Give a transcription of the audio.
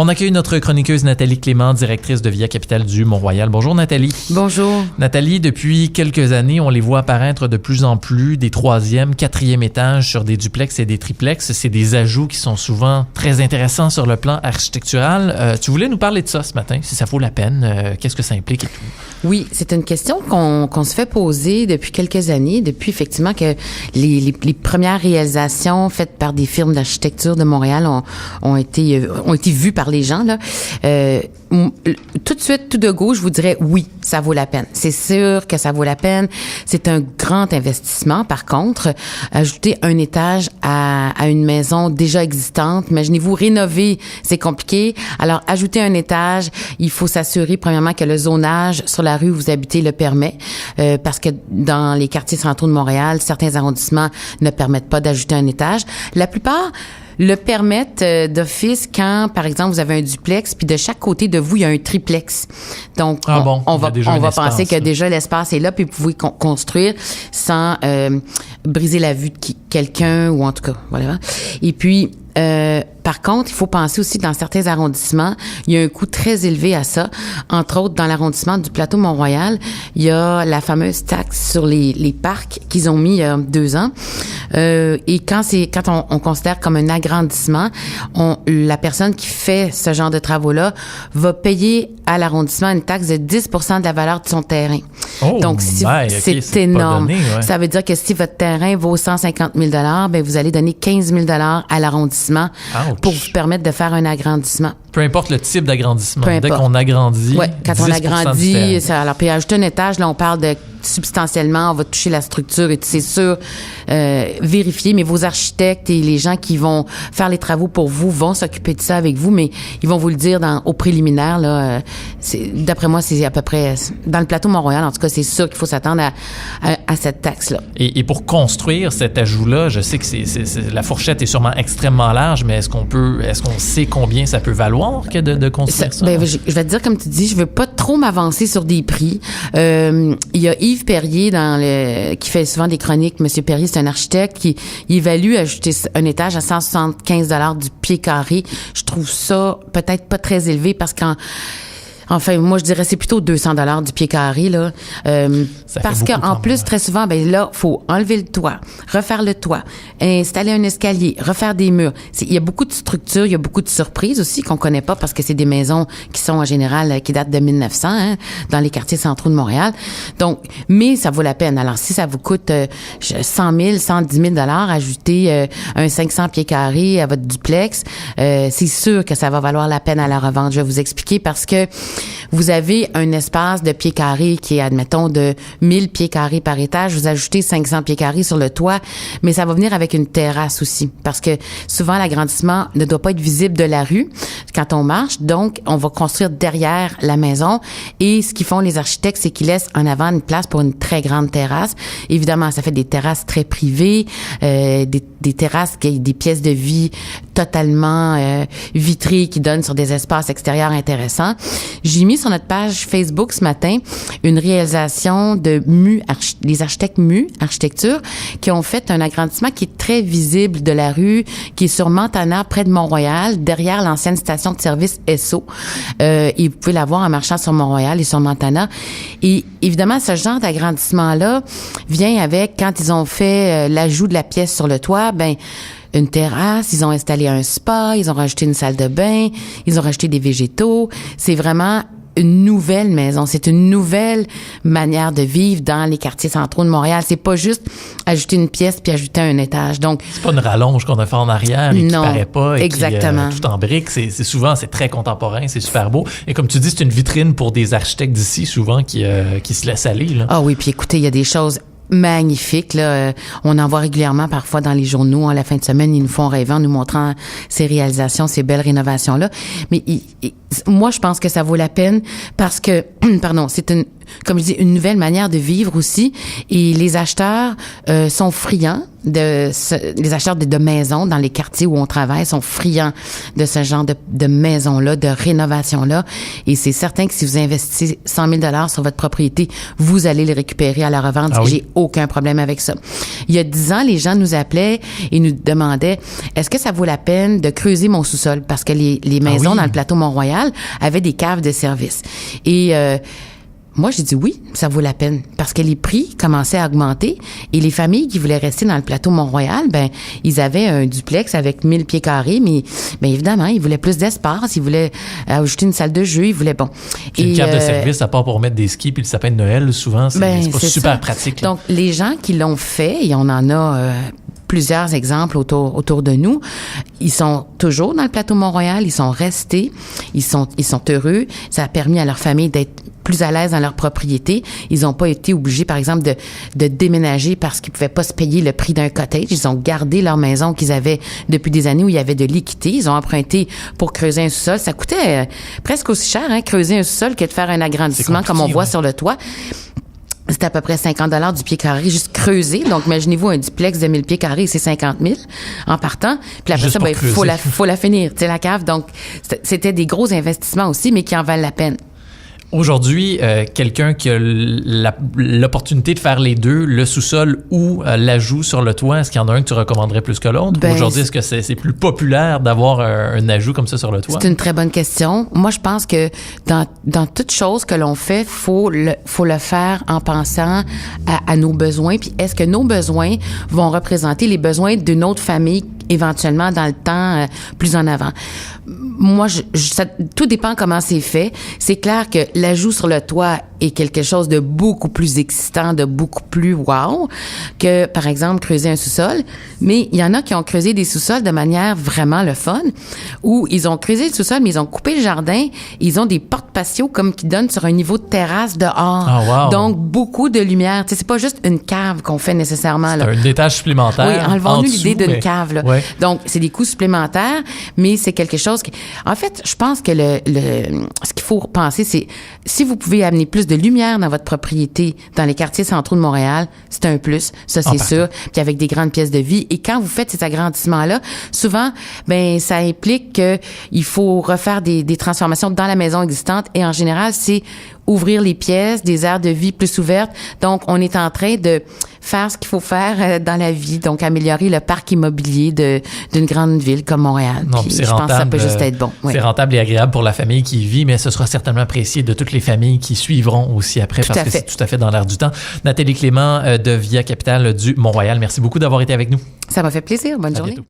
On accueille notre chroniqueuse Nathalie Clément, directrice de Via Capitale du Mont-Royal. Bonjour Nathalie. Bonjour. Nathalie, depuis quelques années, on les voit apparaître de plus en plus des 3e, 4e étages sur des duplex et des triplex. C'est des ajouts qui sont souvent très intéressants sur le plan architectural. Tu voulais nous parler de ça ce matin, si ça vaut la peine, qu'est-ce que ça implique et tout? Oui, c'est une question qu'on se fait poser depuis quelques années, depuis effectivement que les premières réalisations faites par des firmes d'architecture de Montréal ont été vues par les gens, là. Tout de suite, tout de go, je vous dirais oui, ça vaut la peine. C'est sûr que ça vaut la peine. C'est un grand investissement. Par contre, ajouter un étage à une maison déjà existante, imaginez-vous, rénover, c'est compliqué. Alors, ajouter un étage, il faut s'assurer, premièrement, que le zonage sur la rue où vous habitez le permet, parce que dans les quartiers centraux de Montréal, certains arrondissements ne permettent pas d'ajouter un étage. La plupart le permettent d'office quand, par exemple, vous avez un duplex, puis de chaque côté de vous, il y a un triplex. Donc, on va penser que déjà l'espace est là, puis vous pouvez construire sans briser la vue de quelqu'un, ou en tout cas, voilà. Et puis, par contre, il faut penser aussi dans certains arrondissements, il y a un coût très élevé à ça. Entre autres, dans l'arrondissement du plateau Mont-Royal, il y a la fameuse taxe sur les parcs qu'ils ont mis il y a 2 ans. Et quand on considère comme un agrandissement, la personne qui fait ce genre de travaux-là va payer à l'arrondissement une taxe de 10% de la valeur de son terrain. Oh, donc, c'est énorme. Donné, ouais. Ça veut dire que si votre terrain vaut 150 000 $, vous allez donner 15 000 $ à l'arrondissement. Ouch. Pour vous permettre de faire un agrandissement. Peu importe le type d'agrandissement. Dès qu'on agrandit, ouais, quand on agrandit, alors puis ajouter un étage, là on parle de substantiellement, on va toucher la structure et c'est sûr, vérifier, mais vos architectes et les gens qui vont faire les travaux pour vous vont s'occuper de ça avec vous, mais ils vont vous le dire au préliminaire, là, d'après moi, c'est à peu près, dans le plateau Mont-Royal, en tout cas, c'est sûr qu'il faut s'attendre à cette taxe-là. Et pour construire cet ajout-là, je sais que la fourchette est sûrement extrêmement large, mais est-ce qu'on sait combien ça peut valoir que de construire ça? Ben, je vais te dire, comme tu dis, je veux pas trop m'avancer sur des prix. Il y a Yves Perrier qui fait souvent des chroniques. Monsieur Perrier, c'est un architecte qui évalue ajouter un étage à 175 $ du pied carré. Je trouve ça peut-être pas très élevé parce enfin, moi, je dirais c'est plutôt 200 $ du pied carré, là. Parce qu'en plus, très souvent, là, faut enlever le toit, refaire le toit, installer un escalier, refaire des murs. Il y a beaucoup de structures, il y a beaucoup de surprises aussi qu'on connaît pas parce que c'est des maisons qui sont en général, qui datent de 1900, dans les quartiers centraux de Montréal. Donc, mais ça vaut la peine. Alors, si ça vous coûte 100 000, 110 000 $, ajouter un 500 pieds carrés à votre duplex, c'est sûr que ça va valoir la peine à la revente. Je vais vous expliquer parce que vous avez un espace de pieds carrés qui est, admettons, de 1000 pieds carrés par étage. Vous ajoutez 500 pieds carrés sur le toit, mais ça va venir avec une terrasse aussi. Parce que souvent, l'agrandissement ne doit pas être visible de la rue quand on marche. Donc, on va construire derrière la maison. Et ce qu'ils font, les architectes, c'est qu'ils laissent en avant une place pour une très grande terrasse. Évidemment, ça fait des terrasses très privées, des terrasses qui ont des pièces de vie totalement vitrées qui donnent sur des espaces extérieurs intéressants. J'ai mis sur notre page Facebook ce matin une réalisation de les architectes MU Architecture qui ont fait un agrandissement qui est très visible de la rue, qui est sur Montana, près de Mont-Royal, derrière l'ancienne station de service Esso. Et vous pouvez la voir en marchant sur Mont-Royal et sur Montana. Et évidemment, ce genre d'agrandissement-là vient avec, quand ils ont fait l'ajout de la pièce sur le toit, une terrasse, ils ont installé un spa, ils ont rajouté une salle de bain, ils ont rajouté des végétaux. C'est vraiment une nouvelle maison. C'est une nouvelle manière de vivre dans les quartiers centraux de Montréal. C'est pas juste ajouter une pièce puis ajouter un étage. Donc, c'est pas une rallonge qu'on a fait en arrière et qui paraît pas. Et exactement. Qui, tout en briques. C'est souvent, c'est très contemporain, c'est super beau. Et comme tu dis, c'est une vitrine pour des architectes d'ici, souvent, qui se laissent aller, là. Ah oui, puis écoutez, il y a des choses magnifique, là. On en voit régulièrement parfois dans les journaux. À la fin de semaine, ils nous font rêver en nous montrant ces réalisations, ces belles rénovations-là. Mais moi, je pense que ça vaut la peine parce que, c'est comme je dis, une nouvelle manière de vivre aussi. Et les acheteurs sont friands les acheteurs de maisons dans les quartiers où on travaille sont friands de ce genre de maisons-là, de rénovation-là. Et c'est certain que si vous investissez 100 000 sur votre propriété, vous allez les récupérer à la revente. Ah oui. J'ai aucun problème avec ça. Il y a 10 ans, les gens nous appelaient et nous demandaient, est-ce que ça vaut la peine de creuser mon sous-sol? Parce que les maisons dans le plateau Mont-Royal avaient des caves de service. Et moi, j'ai dit oui, ça vaut la peine parce que les prix commençaient à augmenter et les familles qui voulaient rester dans le plateau Mont-Royal, ben ils avaient un duplex avec 1000 pieds carrés, mais évidemment, ils voulaient plus d'espace, ils voulaient ajouter une salle de jeu, ils voulaient bon. Puis une cave de service, à part pour mettre des skis puis le sapin de Noël, souvent, c'est pas super ça. pratique. Là. Donc, les gens qui l'ont fait, et on en a plusieurs exemples autour de nous. Ils sont toujours dans le plateau Mont-Royal, ils sont restés, ils sont heureux. Ça a permis à leur famille d'être plus à l'aise dans leur propriété. Ils n'ont pas été obligés, par exemple, de déménager parce qu'ils pouvaient pas se payer le prix d'un cottage. Ils ont gardé leur maison qu'ils avaient depuis des années où il y avait de l'équité. Ils ont emprunté pour creuser un sous-sol. Ça coûtait presque aussi cher, creuser un sous-sol que de faire un agrandissement comme on voit sur le toit. C'est à peu près 50 $ du pied carré, juste creuser. Donc, imaginez-vous un duplex de 1000 pieds carrés, c'est 50 000 en partant. Puis après ça, faut la finir, tu sais, la cave. Donc, c'était des gros investissements aussi, mais qui en valent la peine. Aujourd'hui, quelqu'un qui a l'opportunité de faire les deux, le sous-sol ou l'ajout sur le toit, est-ce qu'il y en a un que tu recommanderais plus que l'autre? Aujourd'hui, est-ce que c'est plus populaire d'avoir un ajout comme ça sur le toit? C'est une très bonne question. Moi, je pense que dans toute chose que l'on fait, faut le faire en pensant à nos besoins. Puis est-ce que nos besoins vont représenter les besoins d'une autre famille éventuellement dans le temps plus en avant? Moi, tout dépend comment c'est fait. C'est clair que l'ajout sur le toit est quelque chose de beaucoup plus excitant, de beaucoup plus wow que, par exemple, creuser un sous-sol. Mais il y en a qui ont creusé des sous-sols de manière vraiment le fun, où ils ont creusé le sous-sol, mais ils ont coupé le jardin, ils ont des portes-patios comme qui donnent sur un niveau de terrasse dehors. Oh, wow. Donc, beaucoup de lumière. Tu sais, c'est pas juste une cave qu'on fait nécessairement. C'est un étage supplémentaire. Oui, enlevons-nous l'idée d'une cave. Là. Ouais. Donc, c'est des coûts supplémentaires, mais c'est quelque chose qui... En fait, je pense que ce qu'il faut penser, c'est si vous pouvez amener plus de lumière dans votre propriété, dans les quartiers centraux de Montréal, c'est un plus, ça c'est sûr, puis avec des grandes pièces de vie. Et quand vous faites ces agrandissements-là, souvent, ça implique qu'il faut refaire des transformations dans la maison existante et en général, c'est ouvrir les pièces, des aires de vie plus ouvertes. Donc, on est en train de faire ce qu'il faut faire dans la vie, donc améliorer le parc immobilier d'une grande ville comme Montréal. Non, puis c'est je rentable, pense que ça peut juste être bon. Oui. C'est rentable et agréable pour la famille qui y vit, mais ce sera certainement apprécié de toutes les familles qui suivront aussi après parce que c'est tout à fait dans l'air du temps. Nathalie Clément de Via Capital du Mont-Royal, merci beaucoup d'avoir été avec nous. Ça m'a fait plaisir. Bonne journée. Bientôt.